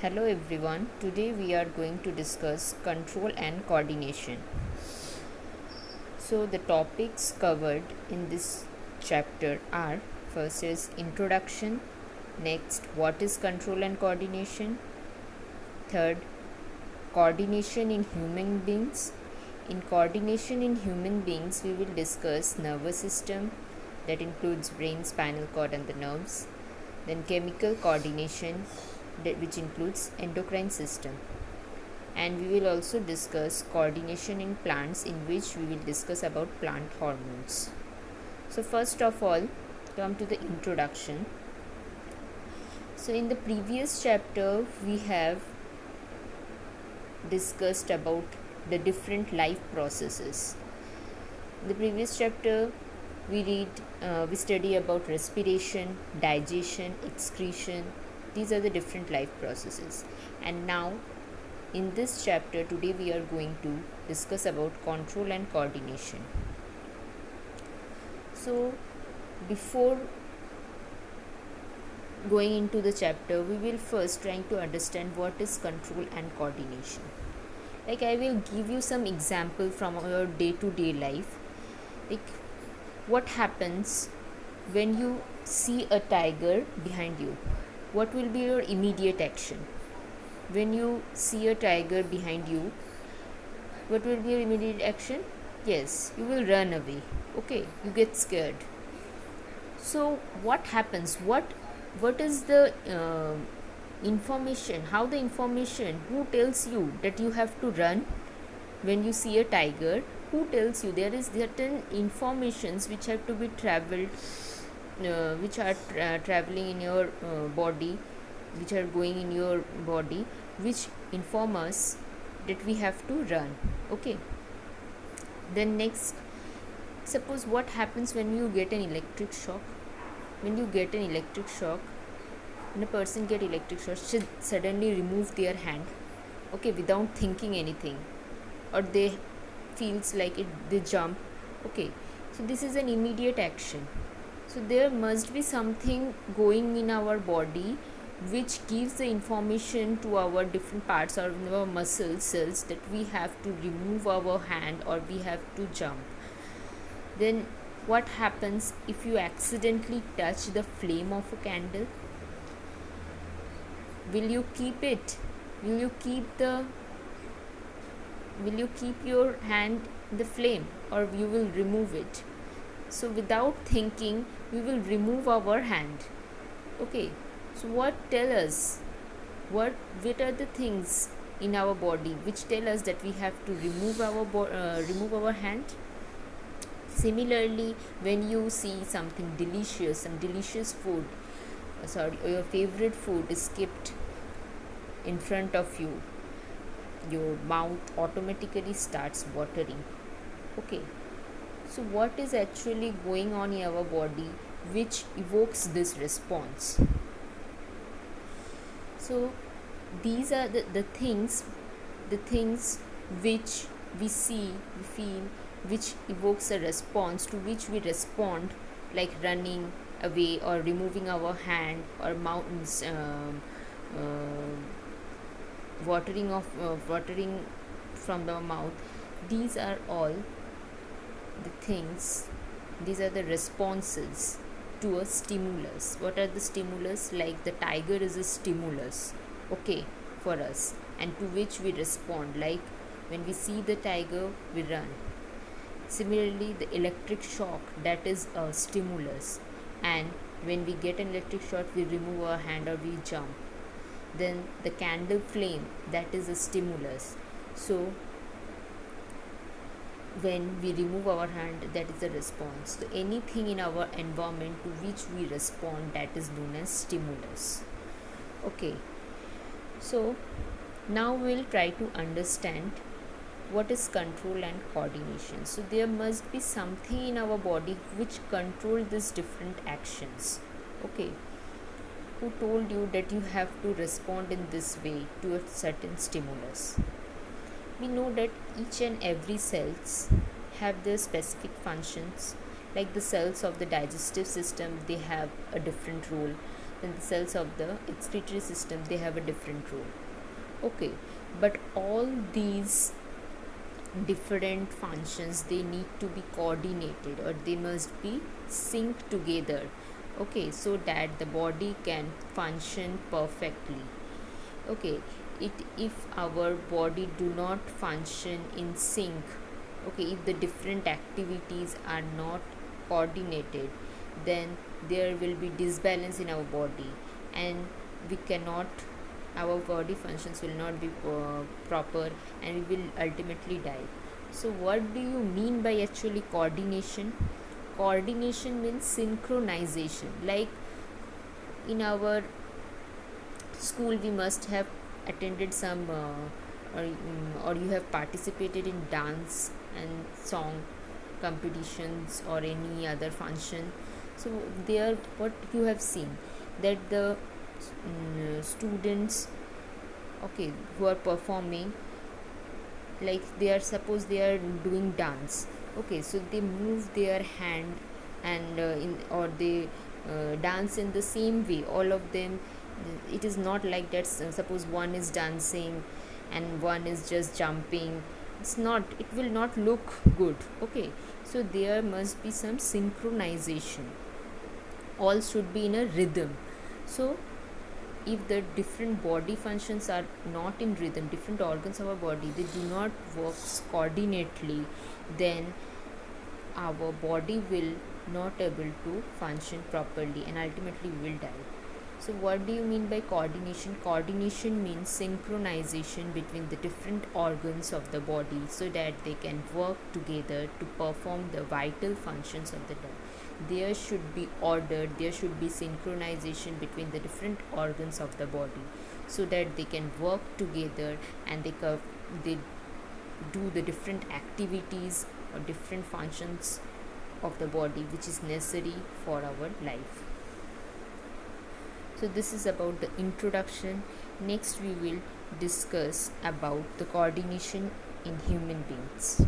Hello everyone. Today we are going to discuss control and coordination. So the topics covered in this chapter are: first is introduction, next what is control and coordination, third coordination in human beings. In coordination in human beings we will discuss nervous system, that includes brain, spinal cord and the nerves, then chemical coordination, which includes endocrine system, and we will also discuss coordination in plants, in which we will discuss about plant hormones. So first of all, come to the introduction. So in the previous chapter we have discussed about the different life processes. In the previous chapter we study about respiration, digestion, excretion. These are the different life processes. And now in this chapter today we are going to discuss about control and coordination. So before going into the chapter, we will first try to understand what is control and coordination. Like, I will give you some example from our day-to-day life. Like, what happens when you see a tiger behind you? What will be your immediate action? When you see a tiger behind you, what will be your immediate action? Yes, you will run away. Okay, you get scared. So what happens? What is the information? How the information? Who tells you that you have to run when you see a tiger? Who tells you? There is certain informations which have to be traveled, which are traveling in your body, which are going in your body, which inform us that we have to run. Okay. Then next, suppose what happens when you get an electric shock. When you get an electric shock, when a person get electric shock, should suddenly remove their hand, okay, without thinking anything, or they feels like it, they jump. Okay, so this is an immediate action. So there must be something going in our body which gives the information to our different parts or our muscle cells that we have to remove our hand or we have to jump. Then what happens if you accidentally touch the flame of a candle? Will you keep it? Will you keep your hand in the flame, or you will remove it? So without thinking we will remove our hand. Okay, so what tell us, what are the things in our body which tell us that we have to remove our hand? Similarly, when you see something delicious, some delicious food, or your favorite food is kept in front of you, your mouth automatically starts watering. Okay, so what is actually going on in our body which evokes this response? So these are the things which we see, we feel, which evokes a response to which we respond, like running away or removing our hand, or mountains watering from the mouth. These are all the things, these are the responses to a stimulus. What are the stimulus? Like the tiger is a stimulus, okay, for us, and to which we respond. Like when we see the tiger, we run. Similarly, the electric shock, that is a stimulus, and when we get an electric shock, we remove our hand or we jump. Then the candle flame, that is a stimulus. So when we remove our hand, that is a response. So anything in our environment to which we respond, that is known as stimulus. Okay, so now we'll try to understand what is control and coordination. So there must be something in our body which control these different actions. Okay, who told you that you have to respond in this way to a certain stimulus? We know that each and every cells have their specific functions. Like the cells of the digestive system, they have a different role. and the cells of the excretory system, they have a different role. Okay, but all these different functions, they need to be coordinated, or they must be synced together, okay, so that the body can function perfectly. Okay, if our body do not function in sync, okay, if the different activities are not coordinated, then there will be disbalance in our body, and we cannot, our body functions will not be proper, and we will ultimately die. So what do you mean by actually coordination? Coordination means synchronization. Like in our school, we must have attended some or you have participated in dance and song competitions or any other function. So there, what you have seen, that the students, okay, who are performing, like they are, suppose they are doing dance, okay, so they move their hand, and in, or they dance in the same way, all of them. It is not like that, suppose one is dancing and one is just jumping, it's not, it will not look good, okay. So there must be some synchronization, all should be in a rhythm. So if the different body functions are not in rhythm, different organs of our body, they do not work coordinately, then our body will not able to function properly, and ultimately we will die. So what do you mean by coordination? Coordination means synchronization between the different organs of the body, so that they can work together to perform the vital functions of the body. There should be order, there should be synchronization between the different organs of the body, so that they can work together, and they do the different activities or different functions of the body which is necessary for our life. So this is about the introduction. Next we will discuss about the coordination in human beings.